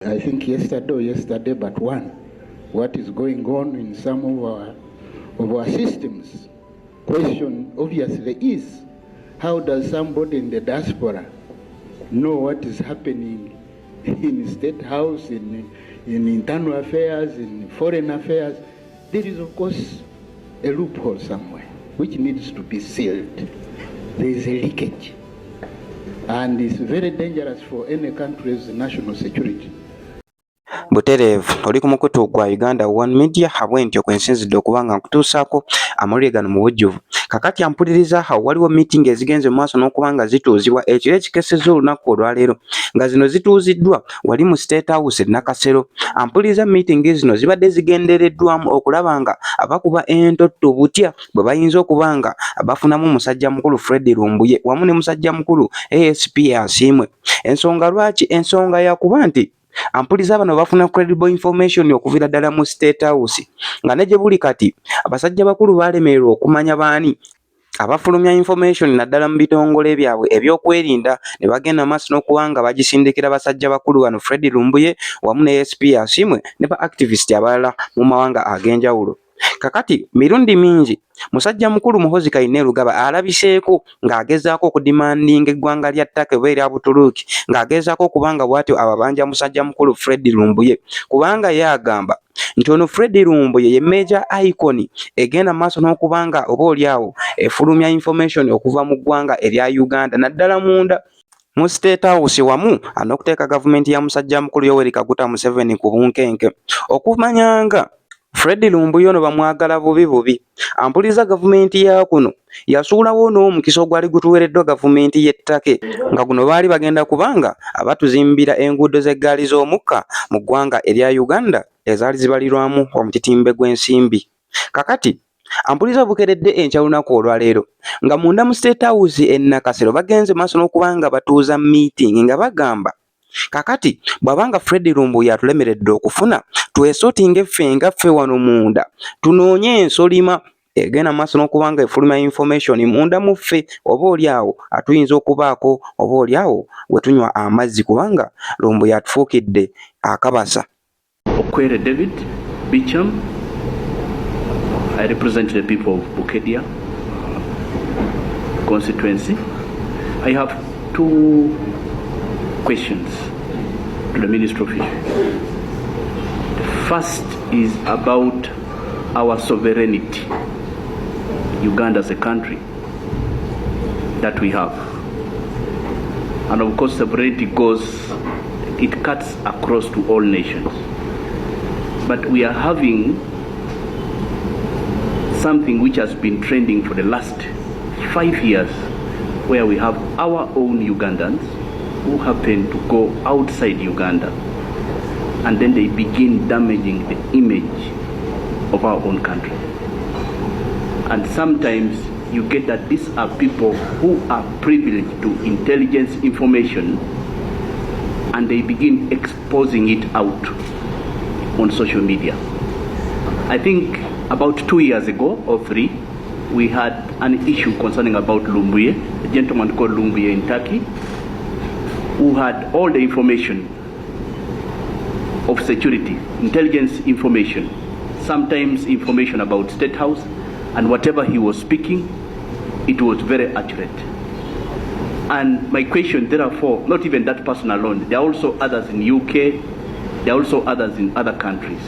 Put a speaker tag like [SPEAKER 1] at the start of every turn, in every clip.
[SPEAKER 1] I think yesterday but one, what is going on in some of our systems. Question obviously is, how does somebody in the diaspora know what is happening in State House, in internal affairs, in foreign affairs? There is, of course, a loophole somewhere which needs to be sealed. There is a leakage. And it's very dangerous for any country's national security.
[SPEAKER 2] Butereevu oli ku mukutu gwa Uganda One Media habwentyo kwensinzidde okubanga nkutuusaako amawulire gano mu bujjuvu. Kakati ampuliriza awo waliwo meeting ezigenze mu maaso n'okubanga zituuzibwa ekiro ekikesezza olunaku olwaleero nga zino zituuziddwa wali mu State House Nakasero. Ampuliriza meeting zino zibadde zigendereddwamu okulaba nga abakuba entotto butya bwe bayinza okuba nga bafunamu musajja mukulu Fred Lumbuye wamu ne musajja mukulu ASP asiimwe. Ensonga lwaki? Ensonga yakuba nti ampuliza bano bafuna credible information okuvira ddala mu State House nga ne gye buli kati abasajja bakulu balemererwa okumanya baani abafulumya information naddala mu bitongole byabwe ebyokwerinda ne bagenda maaso n'okubanga bagisindikira basajja bakulu bano Fred Lumbuye wamu ne ASP Asimwe ne ba activist abalala mu mawanga ag'enjawulo. Kakati mirundi mingi musajja mukulu Muhoozi Kainerugaba alabiseeko ng'agezaako okudimandinga eggwanga lya ttaka oba erya Buturuuki ng'agezaako okubanga bw'atyo ababanja musajja mukulu Fred Lumbuye kubanga ye agamba nti ono Fred Lumbuye ye major icon egenda maaso n'okubanga oba oliawo efulumya information okuva mu ggwanga erya Uganda naddala munda mu State House wamu n'okuteeka gavumenti ya musajja mukulu Yoweri Kaguta Museveni ku bunkenke okumanyanga Fred Lumbuye ono bamwagala bubi. Ampuliza gavumenti ya kuno yasuulawo n'omukisa ogwali gutuweereddwa gavumenti y'ettake nga guno baali bagenda kubanga abatuzimbira enguudo z'eggaali z'omukka mu ggwanga erya Uganda ezaali zibalirwamu omutitimbe gw'ensimbi. Kakati ampuliza bukeredde enkya lunaku olwaleero nga munda mu State House e Nakasero bagenze maaso n'okubanga batuuza meeting nga bagamba kakati bw'abanga Fred Lumbuye atulemeredde okufuna twesotinge ffe wano munda tunoonye ensolima egenda maaso n'okubanga efulumya information munda mu ffe oba oliawo atuyinza okubaako oba oliawo we tunywa amazzi kubanga Lumbuye atufuukidde akabasa.
[SPEAKER 3] Okwere David Bicham, I represent the people of Bukedia constituency. I have two questions to the Minister of Fisheries. The first is about our sovereignty, Uganda as a country that we have. And of course sovereignty it cuts across to all nations. But we are having something which has been trending for the last 5 years where we have our own Ugandans who happen to go outside Uganda and then they begin damaging the image of our own country. And sometimes you get that these are people who are privileged to intelligence information and they begin exposing it out on social media. I think about 2 years ago or 3, we had an issue concerning about Lumbuye, a gentleman called Lumbuye in Turkey, who had all the information of security, intelligence information, sometimes information about State House, and whatever he was speaking, it was very accurate. And my question, therefore, not even that person alone, there are also others in UK, there are also others in other countries.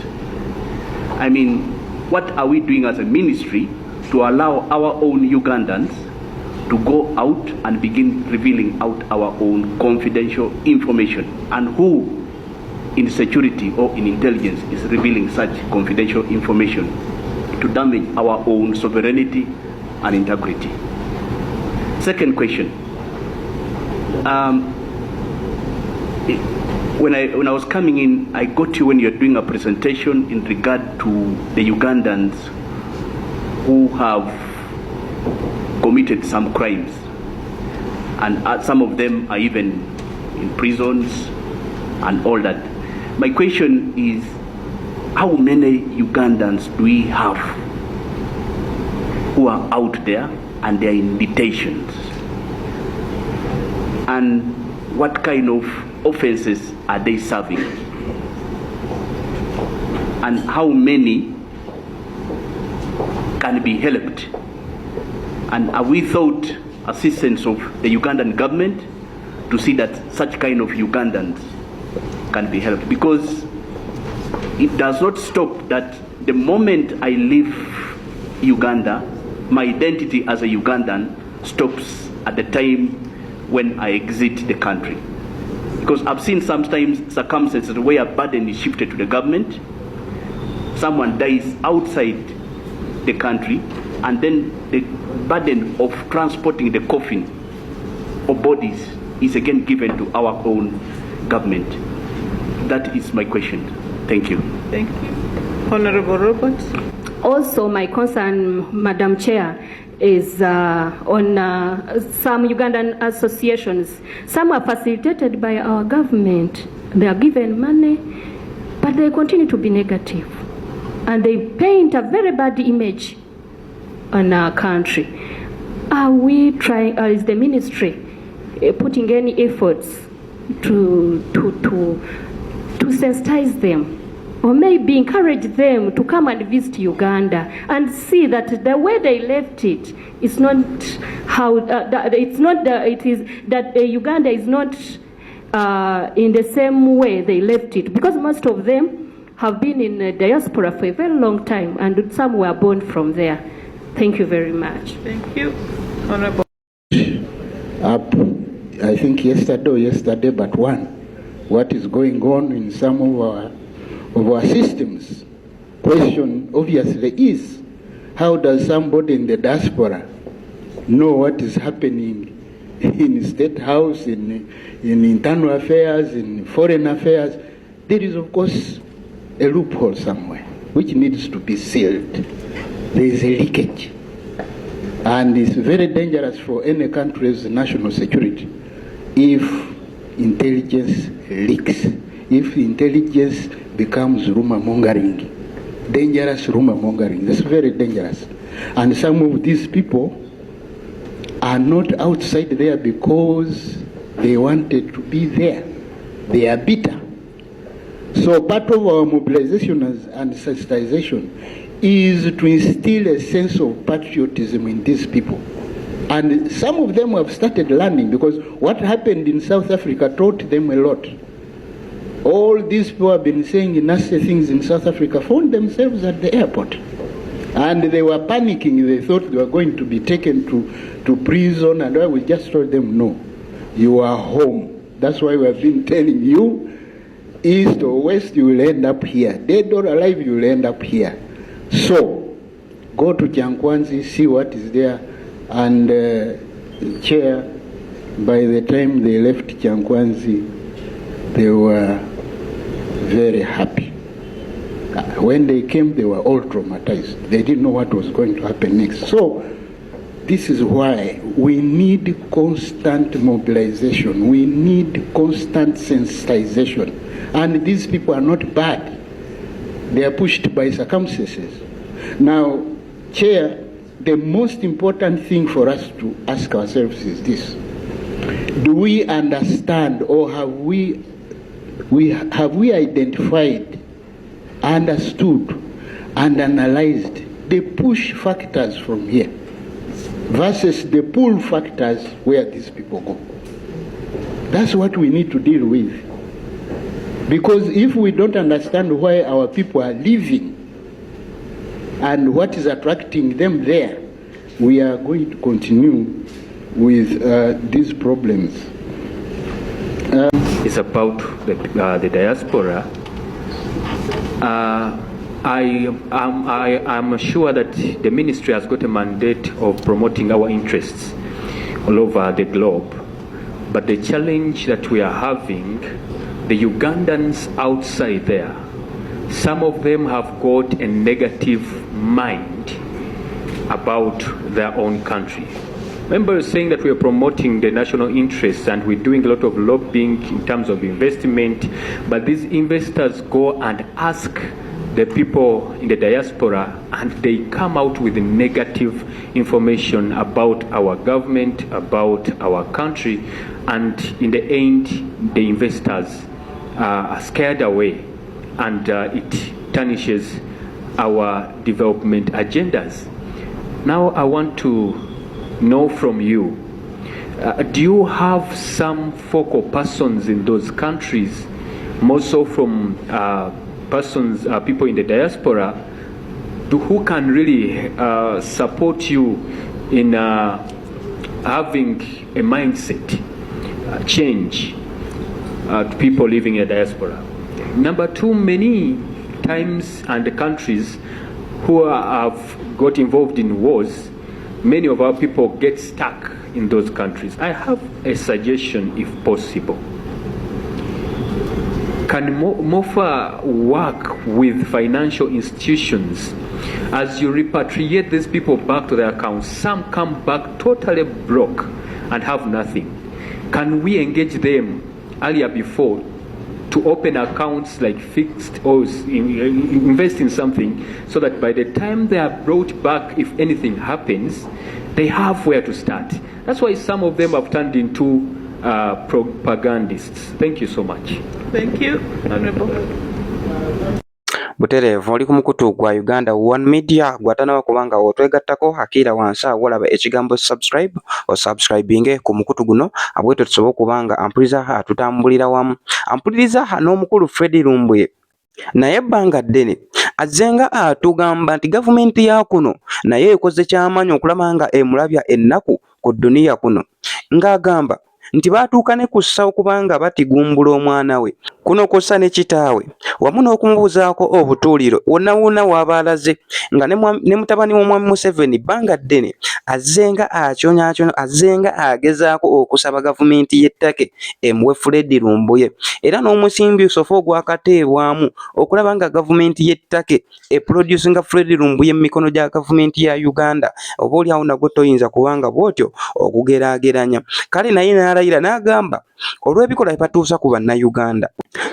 [SPEAKER 3] I mean, what are we doing as a ministry to allow our own Ugandans to go out and begin revealing out our own confidential information, and who in security or in intelligence is revealing such confidential information to damage our own sovereignty and integrity? Second question, when I was coming in, I got you when you're doing a presentation in regard to the Ugandans who have committed some crimes, and some of them are even in prisons and all that. My question is, how many Ugandans do we have who are out there and they are in detentions? And what kind of offenses are they serving? and how many can be helped? And are we thought assistance of the Ugandan government to see that such kind of Ugandans can be helped? Because it does not stop that the moment I leave Uganda, my identity as a Ugandan stops at the time when I exit the country. Because I've seen sometimes circumstances where a burden is shifted to the government, someone dies outside the country, and then the burden of transporting the coffin or bodies is again given to our own government. That is my question. Thank you.
[SPEAKER 4] Thank you. Honorable Roberts.
[SPEAKER 5] Also, my concern, Madam Chair, is on some Ugandan associations. Some are facilitated by our government. They are given money, but they continue to be negative. And they paint a very bad image on our country. Are we trying, is the ministry putting any efforts to sensitize them, or maybe encourage them to come and visit Uganda and see that the way they left it is not how it's not it is that Uganda is not in the same way they left it, because most of them have been in the diaspora for a very long time, and some were born from there. Thank you very much.
[SPEAKER 4] Thank you. Honorable.
[SPEAKER 1] Up, I think yesterday but one, what is going on in some of our systems. Question obviously is, how does somebody in the diaspora know what is happening in State House, in internal affairs, in foreign affairs? There is, of course, a loophole somewhere which needs to be sealed. There is a leakage. And it's very dangerous for any country's national security if intelligence leaks, if intelligence becomes rumor mongering, dangerous rumor mongering. That's very dangerous. And some of these people are not outside there because they wanted to be there. They are bitter. So part of our mobilization and sensitization is to instill a sense of patriotism in these people. And some of them have started learning, because what happened in South Africa taught them a lot. All these people have been saying nasty things in South Africa, found themselves at the airport. And they were panicking. They thought they were going to be taken to prison, and we just told them, no, you are home. That's why we have been telling you, east or west, you will end up here. Dead or alive, you will end up here. So, go to Chankwanzi, see what is there, and Chair, by the time they left Chankwanzi, they were very happy. When they came, they were all traumatized. They didn't know what was going to happen next. So, this is why we need constant mobilization. We need constant sensitization. And these people are not bad. They are pushed by circumstances. Now, Chair, the most important thing for us to ask ourselves is this. Do we understand, or have we identified, understood, and analyzed the push factors from here versus the pull factors where these people go? That's what we need to deal with. Because if we don't understand why our people are leaving and what is attracting them there, we are going to continue with these problems.
[SPEAKER 6] It's about the diaspora. I'm sure that the ministry has got a mandate of promoting our interests all over the globe. But the challenge that we are having, the Ugandans outside there, some of them have got a negative mind about their own country. Remember saying that we are promoting the national interests and we're doing a lot of lobbying in terms of investment, but these investors go and ask the people in the diaspora and they come out with negative information about our government, about our country, and in the end the investors are scared away, and it tarnishes our development agendas. Now I want to know from you, do you have some focal persons in those countries, more so from people in the diaspora, who can really support you in having a mindset change to people living in the diaspora? Number two, many times and the countries who have got involved in wars, many of our people get stuck in those countries. I have a suggestion, if possible. Can MOFA work with financial institutions as you repatriate these people back to their accounts? Some come back totally broke and have nothing. Can we engage them earlier before to open accounts like fixed or invest in something so that by the time they are brought back, if anything happens, they have where to start? That's why some of them have turned into propagandists. Thank you so much.
[SPEAKER 4] Thank you, Honorable.
[SPEAKER 2] Butereevu oli ku mukutu gwa Uganda One Media gwatanawa kubanga otwegattako hakira wansi awolaba ekigambo subscribe osubscribinge ku mukutu guno abwetyo tusobola okubanga ampuliriza atutambulira wamu ampuliriza n'omukulu Fred Lumbuye naye ebbanga ddene azenga atugamba nti gavumenti ya kuno naye ekoze ky'amaanyi okulaba nga emulabya ennaku ku dduniya kuno ng'agamba nti baatuuka ne kussa okubanga batigumbula omwana we kuno kossa ne kitaawe wamu n'okumubuuzaako obutuuliro wonna wonna w'abaalaze nga ne mutabani w'omwami Museveni bbanga ddene azenga akyonyaakyonya azenga agezaako okusaba gavumenti y'ettake emuwe Fred Lumbuye era n'omusimbi sofa ogwakateebwamu okulaba nga gavumenti y'ettake eproducinga Fred Lumbuye mu mikono gya gavumenti ya Uganda oba oliawo nagwo toyinza kubanga bw'otyo okugeraageranya kale naye n'alayira n'agamba olw'ebikolwa batuusa ku bannayuganda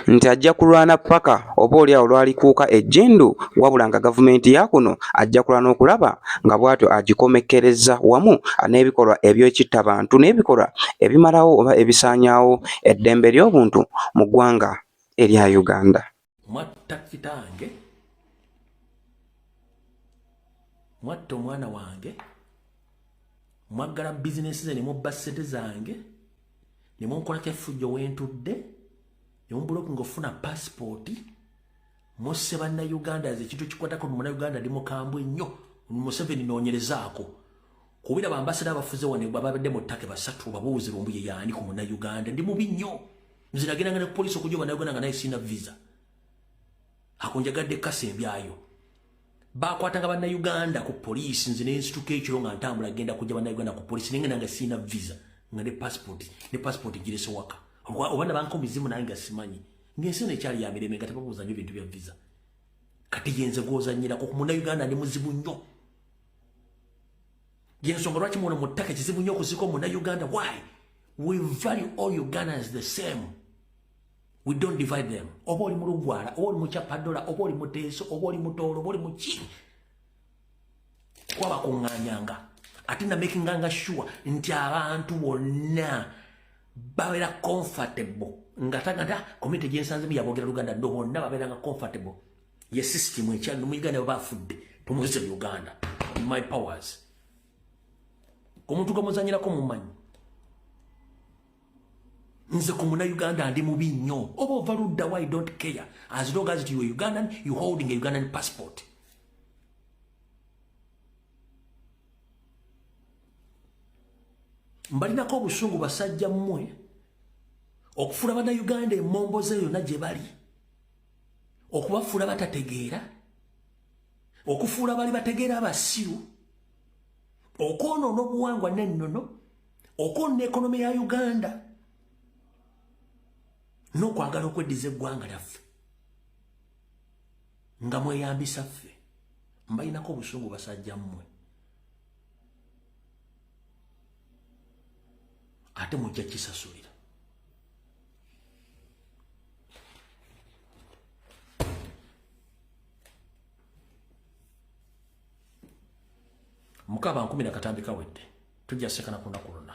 [SPEAKER 2] nti ajja kulwana paka oba oliawo lwalikuuka ejjendu wabula nga gavumenti ya kuno ajja kulwana okulaba nga bw'atyo agikomekkereza wamu n'ebikolwa eby'ekitta bantu n'ebikolwa ebimalawo oba ebisaanyaawo eddembe ly'obuntu mu ggwanga erya Uganda.
[SPEAKER 7] Mwatta kitange, mwatta omwana wange, mwaggala bizinesi ze ne mubba ssente zange, ne munkolako effujjo wentudde, ne mumbuloku ng'ofuna paasipooti, musse bannayuganda ekintu kikwatako munnayuganda ndi mukambwe nnyo, Museveni noonyerezaako. Kubira bambasada abafuze wano babadde mu ttaka basatu babuuze Lumbuye yaani ku munnayuganda ndi mubi nnyo. Nziragendanga ne poliisi okujja bannayuganda nga naye sina visa. Akunjagadde kasembyayo. Bakwatanga bannayuganda ku poliisi nze ne nsituka ekiro nga ntambula genda kujja bannayuganda ku poliisi nenga nanga sina visa nga ne passport girese waka. Obana banko mizimu naye nga simanyi. Ngensi nekyali ya mirembe nga tebabuuza nnyo bintu bya visa. Kati yenze gwozannyira ku munnayuganda ndi muzibu nnyo. Yensonga lwaki muno mu ttaka kizibu nnyo okusika omunnayuganda. Why? We value all Ugandans the same. We don't divide them. Oba oli mu Lugwala, oba oli mu Kyapadola, oba oli mu Teeso, oba oli mu Toolo, oba oli mu ki. Kwaba kuŋŋaanyanga. Ate na makinganga sure nti abantu bonna babeera comfortable. Nga tagada community gyensanzemu yabogera Luganda ndo bonna babeeranga comfortable. Ye system ekyali mu Uganda bafudde. Tumuzize Uganda. My powers. Omuntu gamuzanyirako mumanyi. Nze ku munnayuganda ndi mubi nnyo. Oba ova ludda why don't care. As long as you are Ugandan, you holding a Ugandan passport. Mbalinako obusungu basajja mmwe okufuula bannayuganda emmombo ze yonna gye bali, okubafuula batategeera, okufuula bali bategeera abasiru, okwonoona obuwangwa n'ennono, okwonoona ekonomi ya Uganda, n'okwagala okweddiza eggwanga lyaffe nga mweyambisa ffe. Mbalinako obusungu basajja mmwe. Ate mujja kisasulira. Mukaba 10 katambika wedde. Tujja sekana kuna kulona.